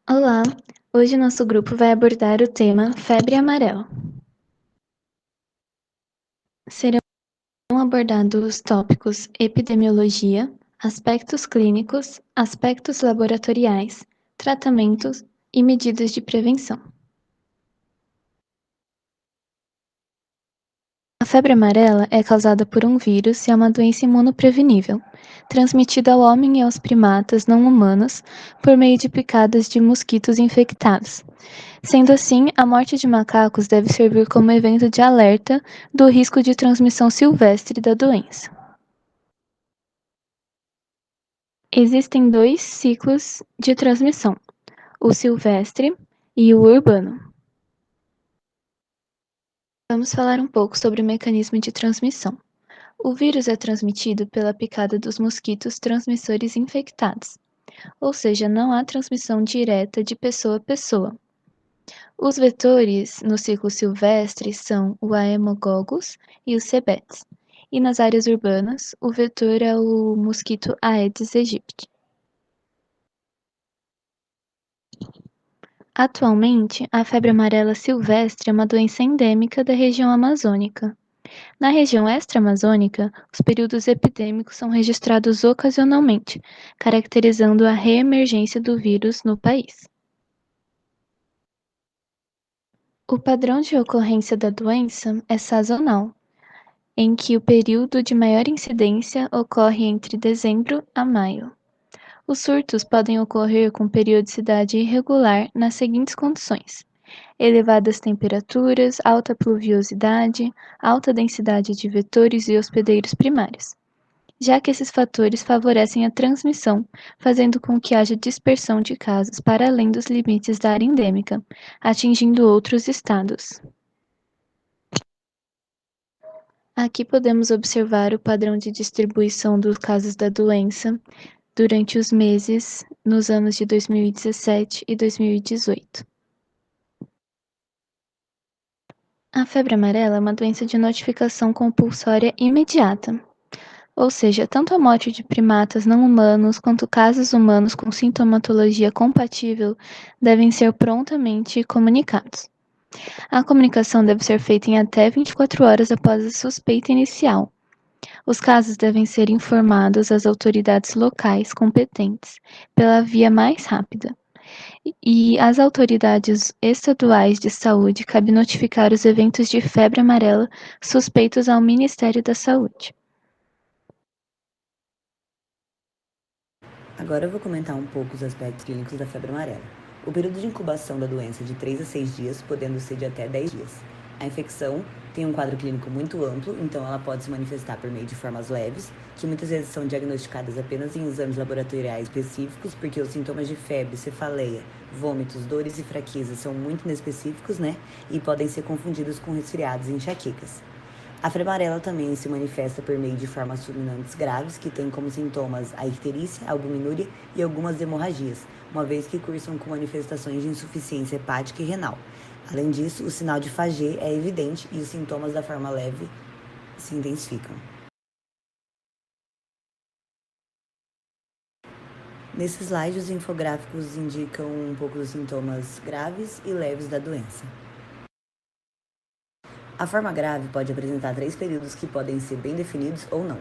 Olá! Hoje nosso grupo vai abordar o tema febre amarela. Serão abordados os tópicos epidemiologia, aspectos clínicos, aspectos laboratoriais, tratamentos e medidas de prevenção. A febre amarela é causada por um vírus e é uma doença imunoprevenível, transmitida ao homem e aos primatas não humanos por meio de picadas de mosquitos infectados. Sendo assim, a morte de macacos deve servir como evento de alerta do risco de transmissão silvestre da doença. Existem dois ciclos de transmissão, o silvestre e o urbano. Vamos falar um pouco sobre o mecanismo de transmissão. O vírus é transmitido pela picada dos mosquitos transmissores infectados, ou seja, não há transmissão direta de pessoa a pessoa. Os vetores no ciclo silvestre são o Haemococcus e o Sebetes, e nas áreas urbanas, o vetor é o mosquito Aedes aegypti. Atualmente, a febre amarela silvestre é uma doença endêmica da região amazônica. Na região extra-amazônica, os períodos epidêmicos são registrados ocasionalmente, caracterizando a reemergência do vírus no país. O padrão de ocorrência da doença é sazonal, em que o período de maior incidência ocorre entre dezembro a maio. Os surtos podem ocorrer com periodicidade irregular nas seguintes condições: elevadas temperaturas, alta pluviosidade, alta densidade de vetores e hospedeiros primários, já que esses fatores favorecem a transmissão, fazendo com que haja dispersão de casos para além dos limites da área endêmica, atingindo outros estados. Aqui podemos observar o padrão de distribuição dos casos da doença durante os meses nos anos de 2017 e 2018. A febre amarela é uma doença de notificação compulsória imediata, ou seja, tanto a morte de primatas não humanos quanto casos humanos com sintomatologia compatível devem ser prontamente comunicados. A comunicação deve ser feita em até 24 horas após a suspeita inicial. Os casos devem ser informados às autoridades locais competentes pela via mais rápida. E às autoridades estaduais de saúde cabe notificar os eventos de febre amarela suspeitos ao Ministério da Saúde. Agora eu vou comentar um pouco os aspectos clínicos da febre amarela. O período de incubação da doença é de 3 a 6 dias, podendo ser de até 10 dias. A infecção tem um quadro clínico muito amplo, então ela pode se manifestar por meio de formas leves, que muitas vezes são diagnosticadas apenas em exames laboratoriais específicos, porque os sintomas de febre, cefaleia, vômitos, dores e fraqueza são muito inespecíficos, né? E podem ser confundidos com resfriados e enxaquecas. A febre amarela também se manifesta por meio de formas fulminantes graves, que têm como sintomas a icterícia, a albuminúria e algumas hemorragias, uma vez que cursam com manifestações de insuficiência hepática e renal. Além disso, o sinal de Fagê é evidente e os sintomas da forma leve se intensificam. Nesse slide, os infográficos indicam um pouco dos sintomas graves e leves da doença. A forma grave pode apresentar 3 períodos que podem ser bem definidos ou não.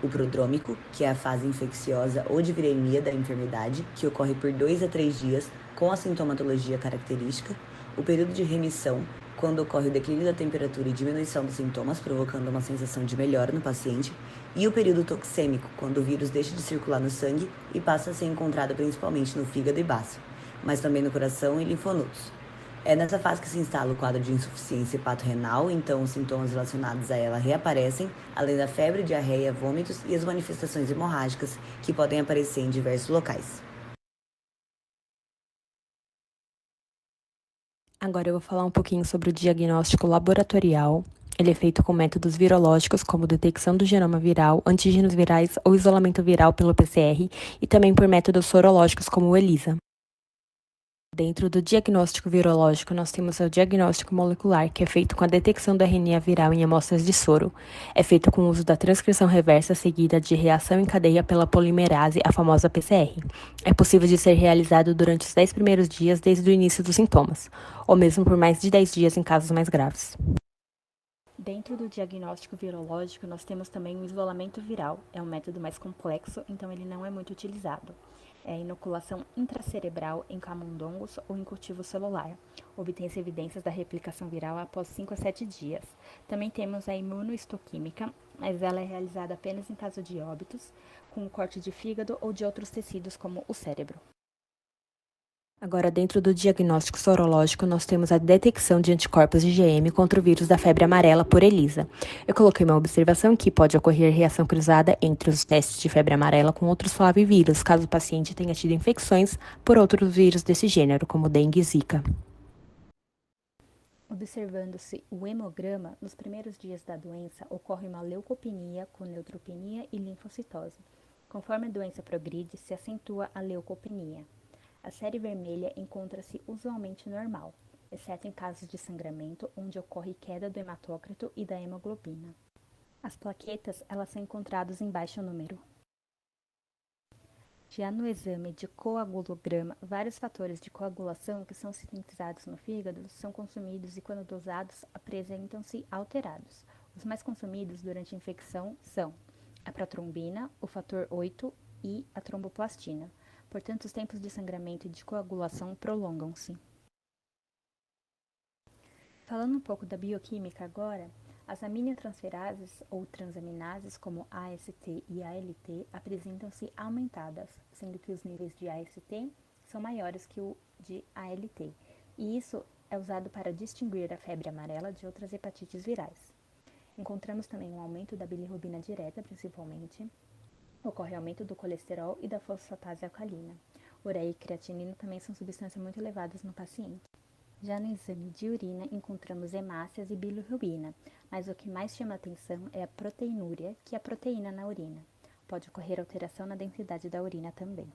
O prodrômico, que é a fase infecciosa ou de viremia da enfermidade, que ocorre por 2 a 3 dias com a sintomatologia característica. O período de remissão, quando ocorre o declínio da temperatura e diminuição dos sintomas, provocando uma sensação de melhora no paciente. E o período toxêmico, quando o vírus deixa de circular no sangue e passa a ser encontrado principalmente no fígado e baço, mas também no coração e linfonodos. É nessa fase que se instala o quadro de insuficiência hepatorrenal, então os sintomas relacionados a ela reaparecem, além da febre, diarreia, vômitos e as manifestações hemorrágicas, que podem aparecer em diversos locais. Agora eu vou falar um pouquinho sobre o diagnóstico laboratorial. Ele é feito com métodos virológicos, como detecção do genoma viral, antígenos virais ou isolamento viral pelo PCR, e também por métodos sorológicos, como o ELISA. Dentro do diagnóstico virológico, nós temos o diagnóstico molecular, que é feito com a detecção do RNA viral em amostras de soro. É feito com o uso da transcrição reversa seguida de reação em cadeia pela polimerase, a famosa PCR. É possível de ser realizado durante os 10 primeiros dias desde o início dos sintomas, ou mesmo por mais de 10 dias em casos mais graves. Dentro do diagnóstico virológico, nós temos também o isolamento viral. É um método mais complexo, então ele não é muito utilizado. É a inoculação intracerebral em camundongos ou em cultivo celular. Obtém-se evidências da replicação viral após 5 a 7 dias. Também temos a imunohistoquímica, mas ela é realizada apenas em caso de óbitos, com o corte de fígado ou de outros tecidos, como o cérebro. Agora, dentro do diagnóstico sorológico, nós temos a detecção de anticorpos IgM contra o vírus da febre amarela por ELISA. Eu coloquei uma observação que pode ocorrer reação cruzada entre os testes de febre amarela com outros flavivírus, caso o paciente tenha tido infecções por outros vírus desse gênero, como dengue e zika. Observando-se o hemograma, nos primeiros dias da doença ocorre uma leucopenia com neutropenia e linfocitose. Conforme a doença progride, se acentua a leucopenia. A série vermelha encontra-se usualmente normal, exceto em casos de sangramento, onde ocorre queda do hematócrito e da hemoglobina. As plaquetas, elas são encontradas em baixo número. Já no exame de coagulograma, vários fatores de coagulação que são sintetizados no fígado são consumidos e, quando dosados, apresentam-se alterados. Os mais consumidos durante a infecção são a protrombina, o fator 8 e a tromboplastina. Portanto, os tempos de sangramento e de coagulação prolongam-se. Falando um pouco da bioquímica agora, as aminotransferases ou transaminases como AST e ALT apresentam-se aumentadas, sendo que os níveis de AST são maiores que o de ALT, e isso é usado para distinguir a febre amarela de outras hepatites virais. Encontramos também um aumento da bilirrubina direta, principalmente. Ocorre aumento do colesterol e da fosfatase alcalina. Ureia e creatinina também são substâncias muito elevadas no paciente. Já no exame de urina, encontramos hemácias e bilirrubina, mas o que mais chama atenção é a proteinúria, que é a proteína na urina. Pode ocorrer alteração na densidade da urina também.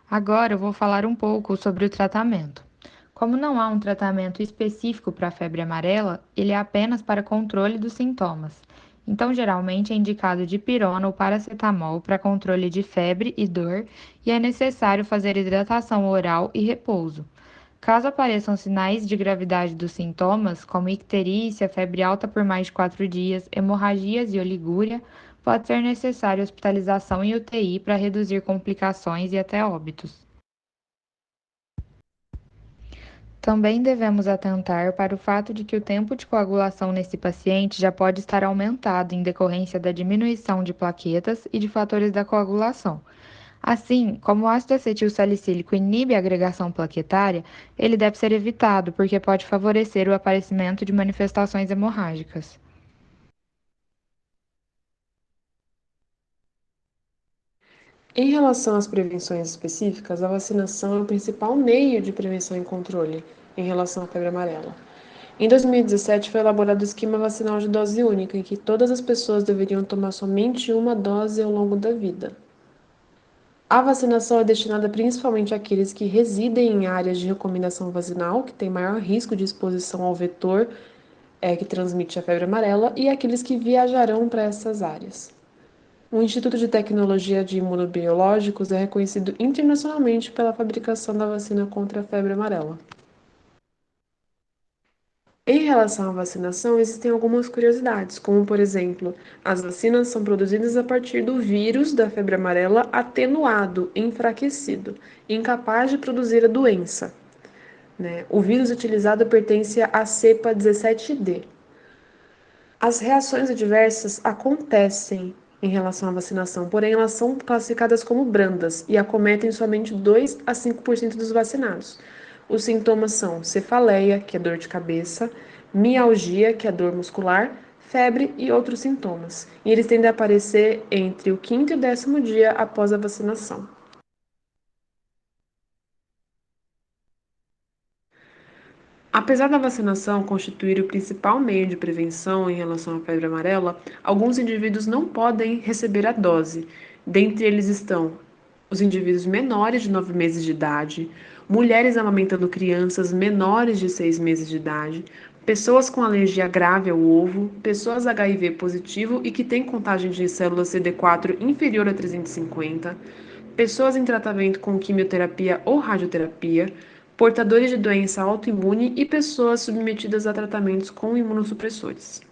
Agora eu vou falar um pouco sobre o tratamento. Como não há um tratamento específico para a febre amarela, ele é apenas para controle dos sintomas. Então, geralmente é indicado dipirona ou paracetamol para controle de febre e dor, e é necessário fazer hidratação oral e repouso. Caso apareçam sinais de gravidade dos sintomas, como icterícia, febre alta por mais de 4 dias, hemorragias e oligúria, pode ser necessária hospitalização em UTI para reduzir complicações e até óbitos. Também devemos atentar para o fato de que o tempo de coagulação nesse paciente já pode estar aumentado em decorrência da diminuição de plaquetas e de fatores da coagulação. Assim, como o ácido acetil salicílico inibe a agregação plaquetária, ele deve ser evitado porque pode favorecer o aparecimento de manifestações hemorrágicas. Em relação às prevenções específicas, a vacinação é o principal meio de prevenção e controle em relação à febre amarela. Em 2017, foi elaborado o esquema vacinal de dose única, em que todas as pessoas deveriam tomar somente uma dose ao longo da vida. A vacinação é destinada principalmente àqueles que residem em áreas de recomendação vacinal, que têm maior risco de exposição ao vetor que transmite a febre amarela, e àqueles que viajarão para essas áreas. O Instituto de Tecnologia de Imunobiológicos é reconhecido internacionalmente pela fabricação da vacina contra a febre amarela. Em relação à vacinação, existem algumas curiosidades, como, por exemplo, as vacinas são produzidas a partir do vírus da febre amarela atenuado, enfraquecido, incapaz de produzir a doença. O vírus utilizado pertence à cepa 17D. As reações adversas acontecem em relação à vacinação, porém elas são classificadas como brandas e acometem somente 2 a 5% dos vacinados. Os sintomas são cefaleia, que é dor de cabeça, mialgia, que é dor muscular, febre e outros sintomas. E eles tendem a aparecer entre o quinto e o 10º dia após a vacinação. Apesar da vacinação constituir o principal meio de prevenção em relação à febre amarela, alguns indivíduos não podem receber a dose. Dentre eles estão os indivíduos menores de 9 meses de idade, mulheres amamentando crianças menores de 6 meses de idade, pessoas com alergia grave ao ovo, pessoas HIV positivo e que têm contagem de células CD4 inferior a 350, pessoas em tratamento com quimioterapia ou radioterapia, portadores de doença autoimune e pessoas submetidas a tratamentos com imunossupressores.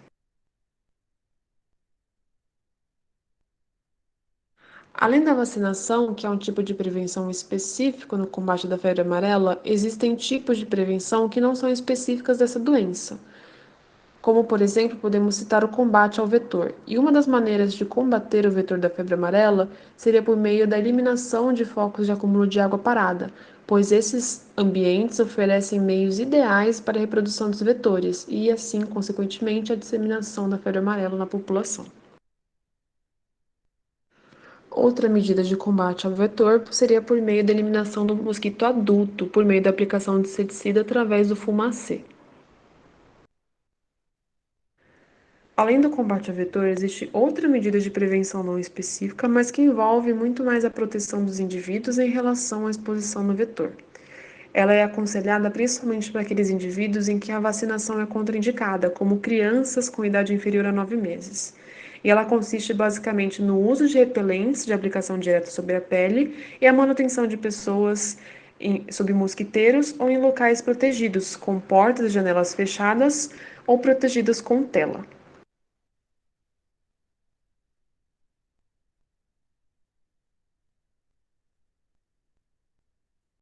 Além da vacinação, que é um tipo de prevenção específico no combate da febre amarela, existem tipos de prevenção que não são específicas dessa doença. Como, por exemplo, podemos citar o combate ao vetor. E uma das maneiras de combater o vetor da febre amarela seria por meio da eliminação de focos de acúmulo de água parada, pois esses ambientes oferecem meios ideais para a reprodução dos vetores e, assim, consequentemente, a disseminação da febre amarela na população. Outra medida de combate ao vetor seria por meio da eliminação do mosquito adulto, por meio da aplicação de inseticida através do fumacê. Além do combate ao vetor, existe outra medida de prevenção não específica, mas que envolve muito mais a proteção dos indivíduos em relação à exposição no vetor. Ela é aconselhada principalmente para aqueles indivíduos em que a vacinação é contraindicada, como crianças com idade inferior a 9 meses. E ela consiste basicamente no uso de repelentes de aplicação direta sobre a pele e a manutenção de pessoas sob mosquiteiros ou em locais protegidos, com portas e janelas fechadas ou protegidas com tela.